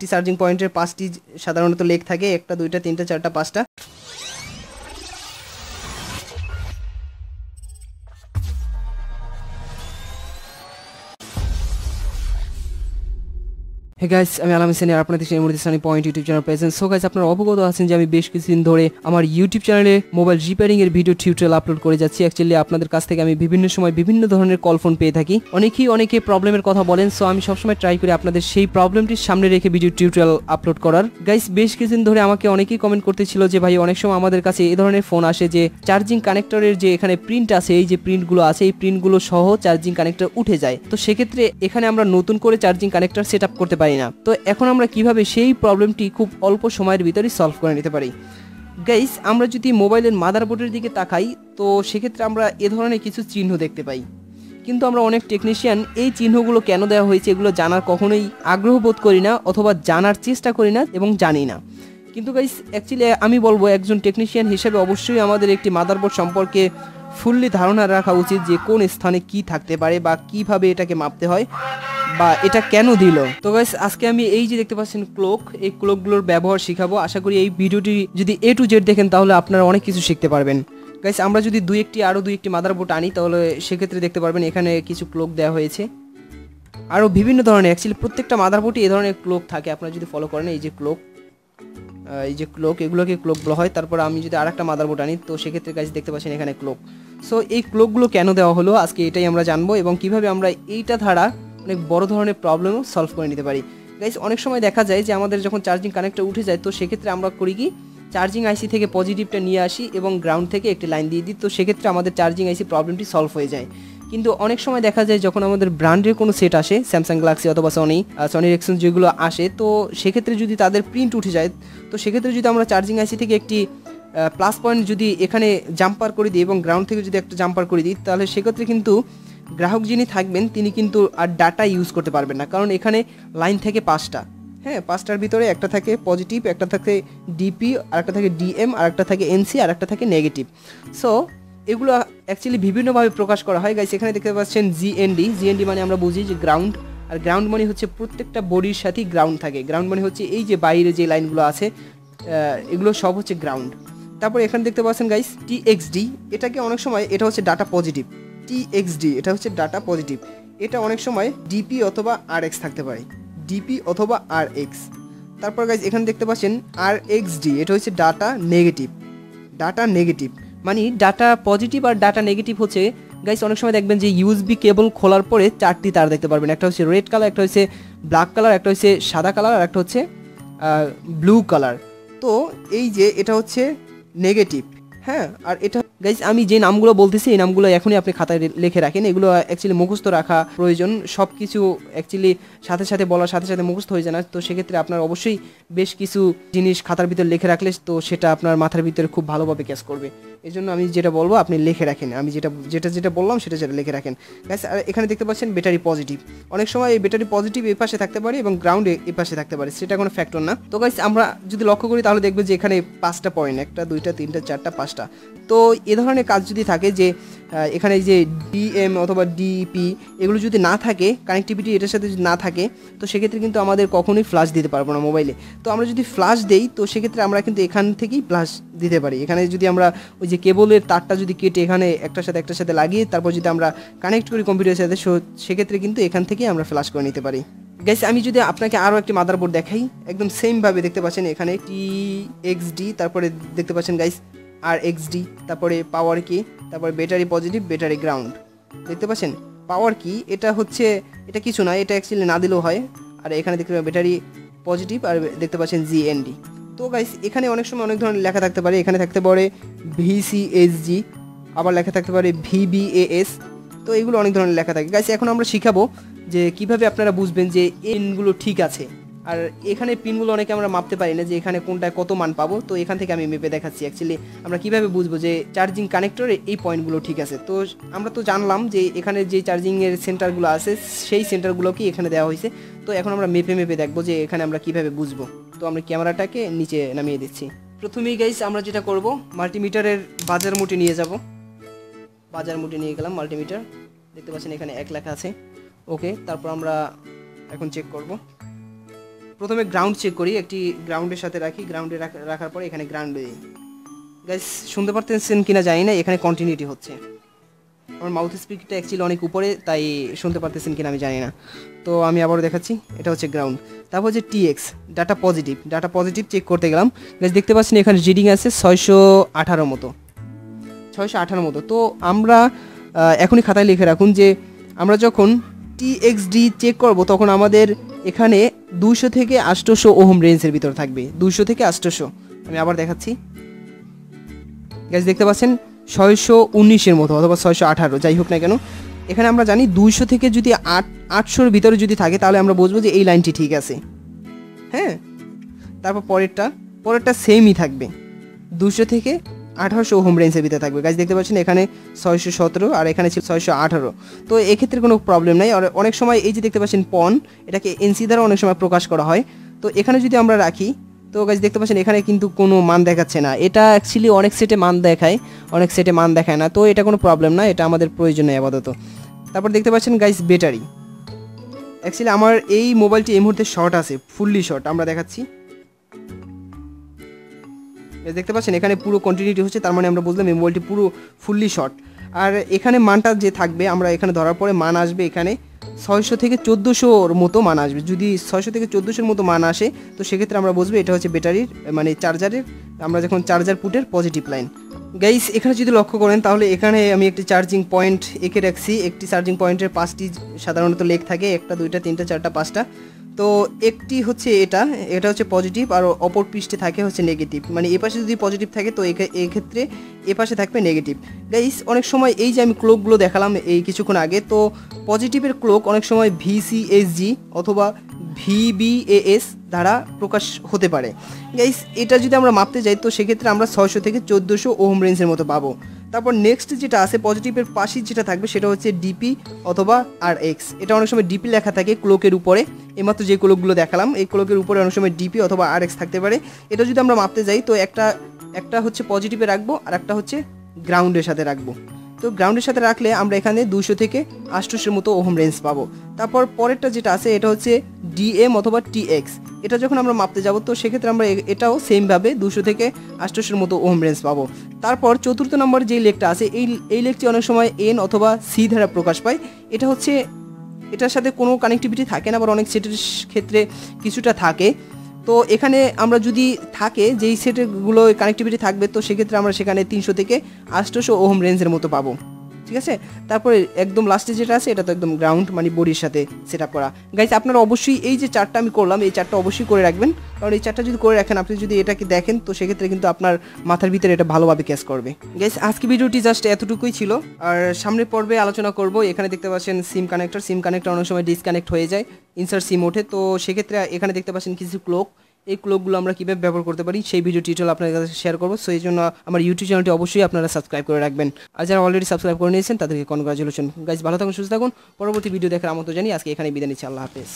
একটি চার্জিং পয়েন্টের 5টি সাধারণত লেগ থাকে, 1টা 2টা 3টা 4টা 5টা। হে গাইস, আমি আলাম হোসেন, আর আপনাদের সেই মুহূর্তে Sunny point YouTube channel present. So guys, আপনারা অবগত আছেন যে আমি বেশ কিছুদিন ধরে আমার ইউটিউব চ্যানেলে মোবাইল রিপেয়ারিং এর ভিডিও টিউটোরিয়াল আপলোড করে যাচ্ছি। অ্যাকচুয়ালি আপনাদের কাছ থেকে আমি বিভিন্ন সময় বিভিন্ন ধরনের কল ফোন পেয়ে থাকি, অনেকে প্রবলেমের কথা বলেন। সো আমি সবসময় ট্রাই করি আপনাদের সেই প্রবলেমটির সামনে রেখে ভিডিও টিউটোরিয়াল আপলোড করার। গাইস, বেশ কিছুদিন ধরে আমাকে অনেকেই কমেন্ট করতেছিল যে ভাই, অনেক সময় আমাদের কাছে এই ধরনের ফোন আসে যে চার্জিং কানেক্টরের যে এখানে প্রিন্ট আছে, এই যে প্রিন্টগুলো আছে, এই প্রিন্টগুলো সহ চার্জিং কানেক্টর উঠে যায়। তো সেক্ষেত্রে এখানে আমরা নতুন করে চার্জিং কানেক্টর সেট আপ করতে পারি না। তো এখন আমরা কিভাবে সেই প্রবলেমটি খুব অল্প সময়ের ভিতরে সলভ করে নিতে পারি? গাইস, আমরা যদি মোবাইলের মাদারবোর্ডের দিকে তাকাই, তো সেক্ষেত্রে আমরা এ ধরনের কিছু চিহ্ন দেখতে পাই, কিন্তু আমরা অনেক টেকনিশিয়ান এই চিহ্নগুলো কেন দেওয়া হয়েছে এগুলো জানার কখনোই আগ্রহ বোধ করি না, অথবা জানার চেষ্টা করি না এবং জানি না। কিন্তু গাইস, অ্যাকচুয়ালি আমি বলবো একজন টেকনিশিয়ান হিসেবে অবশ্যই আমাদের একটি মাদারবোর্ড সম্পর্কে ফুললি ধারণা রাখা উচিত যে কোন স্থানে কি থাকতে পারে বা কিভাবে এটাকে মাপতে হয় বা এটা কেন দিল। তো গাইস, আজকে আমি এই যে দেখতে পাচ্ছেন ক্লক, এই ক্লকগুলোর ব্যবহার শিখাবো। আশা করি এই ভিডিওটি যদি A to Z দেখেন তাহলে আপনারা অনেক কিছু শিখতে পারবেন। গাইস, আমরা যদি আরও দুই একটি মাদারবোর্ড আনি তাহলে সেক্ষেত্রে দেখতে পারবেন এখানে কিছু ক্লক দেওয়া হয়েছে, আরও বিভিন্ন ধরনের। অ্যাকচুয়ালি প্রত্যেকটা মাদারবোর্ডে এই ধরনের ক্লক থাকে, আপনারা যদি ফলো করেন। এই যে ক্লক, এগুলোকে ক্লক বলা হয়। তারপর আমি যদি আরেকটা মাদারবোর্ড আনি, তো সেক্ষেত্রে গাইস দেখতে পাচ্ছেন এখানে ক্লক। সো এই ক্লকগুলো কেন দেওয়া হলো আজকে এটাই আমরা জানবো, এবং কিভাবে আমরা এইটা ধারা অনেক বড় ধরনের প্রবলেমও সলভ করে নিতে পারি। গাইস, অনেক সময় দেখা যায় যে আমাদের যখন চার্জিং কানেক্টর উঠে যায়, তো সেক্ষেত্রে আমরা করি কি, চার্জিং আইসি থেকে পজিটিভটা নিয়ে আসি এবং গ্রাউন্ড থেকে একটি লাইন দিয়ে দিই। তো সেক্ষেত্রে আমাদের চার্জিং আইসি প্রবলেমটি সলভ হয়ে যায়। কিন্তু অনেক সময় দেখা যায় যখন আমাদের ব্র্যান্ডের কোনো সেট আসে, স্যামসাং গ্যালাক্সি অথবা সনির এক্সচেঞ্জ যেগুলো আসে, তো সেক্ষেত্রে যদি তাদের প্রিন্ট উঠে যায়, তো সেক্ষেত্রে যদি আমরা চার্জিং আইসি থেকে একটি প্লাস পয়েন্ট যদি এখানে জাম্পার করে দিই এবং গ্রাউন্ড থেকে যদি একটা জাম্পার করে দিই, তাহলে সেক্ষেত্রে কিন্তু গ্রাহক যিনি থাকবেন তিনি কিন্তু আর ডাটা ইউজ করতে পারবেন না, কারণ এখানে লাইন থেকে 5টা। হ্যাঁ, 5টার ভিতরে একটা থাকে পজিটিভ, একটা থাকে ডিপি, আরেকটা থাকে ডিএম, আরেকটা থাকে এনসি, আরেকটা থাকে নেগেটিভ। সো এগুলো অ্যাকচুয়ালি বিভিন্নভাবে প্রকাশ করা হয়। গাইস, এখানে দেখতে পাচ্ছেন জিএনডি মানে আমরা বুঝি যে গ্রাউন্ড, আর গ্রাউন্ড মানে হচ্ছে প্রত্যেকটা বডির সাথেই গ্রাউন্ড থাকে। গ্রাউন্ড মানে হচ্ছে এই যে বাইরে যে লাইনগুলো আছে, এগুলো সব হচ্ছে গ্রাউন্ড। তারপর এখানে দেখতে পাচ্ছেন গাইস টিএক্সডি, এটাকে অনেক সময় এটা হচ্ছে ডাটা পজিটিভ। টিএক্সডি এটা হচ্ছে ডাটা পজিটিভ, এটা অনেক সময় ডিপি অথবা আরএক্স থাকতে পারে, ডিপি অথবা আরএক্স। তারপর গাইস এখানে দেখতে পাচ্ছেন আরএক্সডি, এটা হচ্ছে ডাটা নেগেটিভ। ডাটা নেগেটিভ মানে ডাটা পজিটিভ আর ডাটা নেগেটিভ হচ্ছে গাইস, অনেক সময় দেখবেন যে ইউএসবি কেবল খোলার পরে 4টি তার দেখতে পারবেন, একটা হচ্ছে রেড কালার, একটা হচ্ছে ব্ল্যাক কালার, একটা হচ্ছে সাদা কালার, আর একটা হচ্ছে ব্লু কালার। তো এই যে এটা হচ্ছে নেগেটিভ। হ্যাঁ, আর এটা গাইস আমি যে নামগুলো বলতেছি এই নামগুলো এখনই আপনি খাতায় লিখে রাখেন, এগুলো অ্যাকচুয়ালি মুখস্থ রাখা প্রয়োজন। সব কিছু অ্যাকচুয়ালি সাথে সাথে বলার সাথে সাথে মুখস্থ হয়ে যায় না, তো সেক্ষেত্রে আপনার অবশ্যই বেশ কিছু জিনিস খাতার ভিতরে লিখে রাখলে তো সেটা আপনার মাথার ভিতরে খুব ভালোভাবে ক্যাচ করবে। এই জন্য আমি যেটা বলবো আপনি লিখে রাখেন, আমি যেটা বললাম সেটা লিখে রাখেন গাইস। আর এখানে দেখতে পাচ্ছেন ব্যাটারি পজিটিভ, অনেক সময় এই ব্যাটারি পজিটিভ এই পাশে থাকতে পারে এবং গ্রাউন্ড এই পাশে থাকতে পারে, সেটা কোনো ফ্যাক্টর না। তো গাইস আমরা যদি লক্ষ্য করি তাহলে দেখবেন যে এখানে 5টা পয়েন্ট, 1টা 2টা 3টা 4টা 5টা। তো এ ধরনের কাজ যদি থাকে যে এখানে যে ডিএম অথবা ডিপি এগুলো যদি না থাকে, কানেক্টিভিটি এটার সাথে যদি না থাকে, তো সেক্ষেত্রে কিন্তু আমাদের কখনোই ফ্ল্যাশ দিতে পারবো না মোবাইলে। তো আমরা যদি ফ্ল্যাশ দেই, তো সেক্ষেত্রে আমরা কিন্তু এখান থেকেই ফ্ল্যাশ দিতে পারি। এখানে যদি আমরা ওই যে কেবলের তারটা যদি কেটে এখানে একটার সাথে লাগিয়ে তারপর যদি আমরা কানেক্ট করি কম্পিউটারের সাথে, সেক্ষেত্রে কিন্তু এখান থেকেই আমরা ফ্ল্যাশ করে নিতে পারি। গাইস, আমি যদি আপনাকে আরও একটি মাদারবোর্ড দেখাই, একদম সেমভাবে দেখতে পাচ্ছেন এখানে টিএক্সডি, তারপরে দেখতে পাচ্ছেন গাইস আরএক্সডি, তারপরে পাওয়ার কি, তারপরে ব্যাটারি পজিটিভ, ব্যাটারি গ্রাউন্ড। দেখতে পাচ্ছেন পাওয়ার কি, এটা হচ্ছে এটা কিছু না, এটা অ্যাকচুয়ালি না দিলেও হয়। আর এখানে দেখতে পাবেন ব্যাটারি পজিটিভ, আর দেখতে পাচ্ছেন জিএনডি। তো গাইস এখানে অনেক সময় অনেক ধরনের লেখা থাকতে পারে, এখানে থাকতে পারে ভিসিএসজি, আবার লেখা থাকতে পারে ভিবিএএস। তো এগুলো অনেক ধরনের লেখা থাকে। গাইস এখন আমরা শিখাবো যে কিভাবে আপনারা বুঝবেন যে পিনগুলো ঠিক আছে। আর এখানে পিনগুলো অনেকে আমরা মাপতে পারি না যে এখানে কোনটায় কত মান পাবো, তো এখান থেকে আমি মেপে দেখাচ্ছি অ্যাকচুয়ালি আমরা কিভাবে বুঝবো যে চার্জিং কানেক্টরে এই পয়েন্টগুলো ঠিক আছে। তো আমরা তো জানলাম যে এখানে যে চার্জিংয়ের সেন্টারগুলো আছে সেই সেন্টারগুলোকেই এখানে দেওয়া হয়েছে। তো এখন আমরা মেপে দেখবো যে এখানে আমরা কিভাবে বুঝবো। তো আমরা ক্যামেরাটাকে নিচে নামিয়ে দিচ্ছি। প্রথমেই গাইস আমরা যেটা করব, মাল্টিমিটারের বাজার মুটি নিয়ে যাব। বাজার মুটি নিয়ে গেলাম, মাল্টিমিটার দেখতে পাচ্ছেন এখানে 1 লেখা আছে। ওকে, তারপর আমরা এখন চেক করব। প্রথমে গ্রাউন্ড চেক করি, একটি গ্রাউন্ডের সাথে রাখি, গ্রাউন্ডে রাখার পরে এখানে গ্রাউন্ডে দিই। গাইস শুনতে পারতেছেন কিনা জানি না, এখানে কন্টিনিউটি হচ্ছে। আমার মাউথ স্পিকটা অ্যাকচুয়ালি অনেক উপরে, তাই শুনতে পারতেছেন কিনা আমি জানি না। তো আমি আবারও দেখাচ্ছি, এটা হচ্ছে গ্রাউন্ড। তারপর হচ্ছে টিএক্স, ডাটা পজিটিভ চেক করতে গেলাম। গাইস দেখতে পাচ্ছেন এখানে রিডিং আছে 618 মতো, 618 মতো। তো আমরা এখনই খাতায় লিখে রাখুন যে আমরা যখন টিএক্সডি চেক করব তখন আমাদের এখানে 200 থেকে 800 ওহম রেঞ্জের ভিতর থাকবে, 200 থেকে 800। আমি আবার দেখাচ্ছি, গাইস দেখতে পাচ্ছেন 619-এর মতো অথবা 618, যাই হোক না কেন। এখানে আমরা জানি 200 থেকে যদি 800-এর ভিতরে যদি থাকে তাহলে আমরা বুঝবো যে এই লাইনটি ঠিক আছে। হ্যাঁ, তারপর পরেরটা সেমই থাকবে, 200 থেকে 1800 ওহম রেঞ্জের ভিতরে থাকবে। গাইস দেখতে পাচ্ছেন এখানে 617 আর এখানে ছিল 618। তো এক্ষেত্রে কোনো প্রবলেম নাই। আর অনেক সময় এই যে দেখতে পাচ্ছেন পন, এটাকে এনসি দ্বারা অনেক সময় প্রকাশ করা হয়। তো এখানে যদি আমরা রাখি, তো গাইস দেখতে পাচ্ছেন এখানে কিন্তু কোনো মান দেখাচ্ছে না। এটা অ্যাকচুয়ালি অনেক সেটে মান দেখায়, অনেক সেটে মান দেখায় না। তো এটা কোনো প্রবলেম না, এটা আমাদের প্রয়োজন নেই আপাতত। তারপর দেখতে পাচ্ছেন গাইস ব্যাটারি, অ্যাকচুয়ালি আমার এই মোবাইলটি এই মুহূর্তে শর্ট আছে, ফুললি শর্ট। আমরা দেখাচ্ছি, দেখতে পাচ্ছেন এখানে পুরো কন্টিনিউটি হচ্ছে, তার মানে আমরা বুঝলাম এই মোবাইলটি পুরো ফুললি শর্ট। আর এখানে মানটা যে থাকবে, আমরা এখানে ধরার পরে মান আসবে এখানে 600 থেকে 1400-র মতো মান আসবে। যদি 600 থেকে 1400-র মতো মান আসে তো সেক্ষেত্রে আমরা বুঝবো এটা হচ্ছে ব্যাটারির মানে চার্জারের, আমরা যখন চার্জার পুটের পজিটিভ লাইন। গাইস এখানে যদি লক্ষ্য করেন তাহলে এখানে আমি একটি চার্জিং পয়েন্ট এঁকে রাখছি। একটি চার্জিং পয়েন্টের 5টি সাধারণত লেখ থাকে, 1টা 2টা 3টা 4টা 5টা। তো একটি হচ্ছে এটা হচ্ছে পজিটিভ আর অপর পৃষ্ঠে থাকে হচ্ছে নেগেটিভ। মানে এ পাশে যদি পজিটিভ থাকে তো এক্ষেত্রে এ পাশে থাকবে নেগেটিভ। গাইস অনেক সময় এই যে আমি ক্লোকগুলো দেখালাম এই কিছুক্ষণ আগে, তো পজিটিভের ক্লোক অনেক সময় ভিসিএসজি অথবা ভিবিএএস দ্বারা প্রকাশ হতে পারে। গাইস এটা যদি আমরা মাপতে যাই তো সেক্ষেত্রে আমরা 600 থেকে 1400 ওহম রেঞ্জের মতো পাবো। তারপর নেক্সট যেটা আছে পজিটিভের পাশে যেটা থাকবে সেটা হচ্ছে ডিপি অথবা আরএক্স। এটা অনেক সময় ডিপি লেখা থাকে ক্লোকের উপরে, এইমাত্র যে ক্লোকগুলো দেখালাম এই ক্লোকের উপরে অনেক সময় ডিপি অথবা আরএক্স থাকতে পারে। এটা যদি আমরা মাপতে যাই তো একটা হচ্ছে পজিটিভে রাখবো আর একটা হচ্ছে গ্রাউন্ডের সাথে রাখবো। তো গ্রাউন্ডের সাথে রাখলে আমরা এখানে 200 থেকে 800-এর মতো ওহম রেঞ্জ পাবো। তারপর পরেরটা যেটা আছে এটা হচ্ছে ডিএম অথবা টিএক্স। এটা যখন আমরা মাপতে যাব তো সেক্ষেত্রে আমরা এটাও সেমভাবে 200 থেকে 800-এর মতো ওহম রেঞ্জ পাবো। তারপর চতুর্থ নম্বর যে লেখটা আছে এই লেখটি অনেক সময় এন অথবা সি দ্বারা প্রকাশ পায়। এটা হচ্ছে এটার সাথে কোনো কানেক্টিভিটি থাকে না, আবার অনেক সেটের ক্ষেত্রে কিছুটা থাকে। তো এখানে আমরা যদি থাকে যেই সেটগুলো কানেক্টিভিটি থাকবে তো সেক্ষেত্রে আমরা সেখানে 300 থেকে 800 ওহম রেঞ্জের মতো পাবো। ঠিক আছে, তারপরে একদম লাস্টে যেটা আছে এটা তো একদম গ্রাউন্ড মানে বডির সাথে সেট আপ করা। গাইস আপনারা অবশ্যই এই যে চারটা আমি করলাম এই চারটা অবশ্যই করে রাখবেন, কারণ এই চারটা যদি করে রাখেন আপনি যদি এটাকে দেখেন তো সেক্ষেত্রে কিন্তু আপনার মাথার ভিতরে এটা ভালোভাবে ক্যাচ করবে। গাইস আজকে ভিডিওটি জাস্ট এতটুকুই ছিল, আর সামনের পর্বে আলোচনা করব। এখানে দেখতে পাচ্ছেন সিম কানেক্টর অনেক সময় ডিসকানেক্ট হয়ে যায়, ইনসার্ট সিম ওঠে, তো সেক্ষেত্রে এখানে দেখতে পাচ্ছেন কিছু ক্লোক, এই ক্লোকগুলো আমরা কীভাবে ব্যবহার করতে পারি সেই ভিডিও টিউটোরিয়াল আপনাদের কাছে শেয়ার করবো। সো এই জন্য আমার ইউটিউব চ্যানেলটি অবশ্যই আপনারা সাবস্ক্রাইব করে রাখবেন, আর যারা অলরেডি সাবস্ক্রাইব করে নিয়েছেন তাদেরকে কনগ্রাচুলেশন। গাইস ভালো থাকুন, সুস্থ থাকুন, পরবর্তী ভিডিও দেখার আমন্ত্রণ জানিয়ে আজকে এখানে বিদায় নিচ্ছি। আল্লাহ হাফেজ।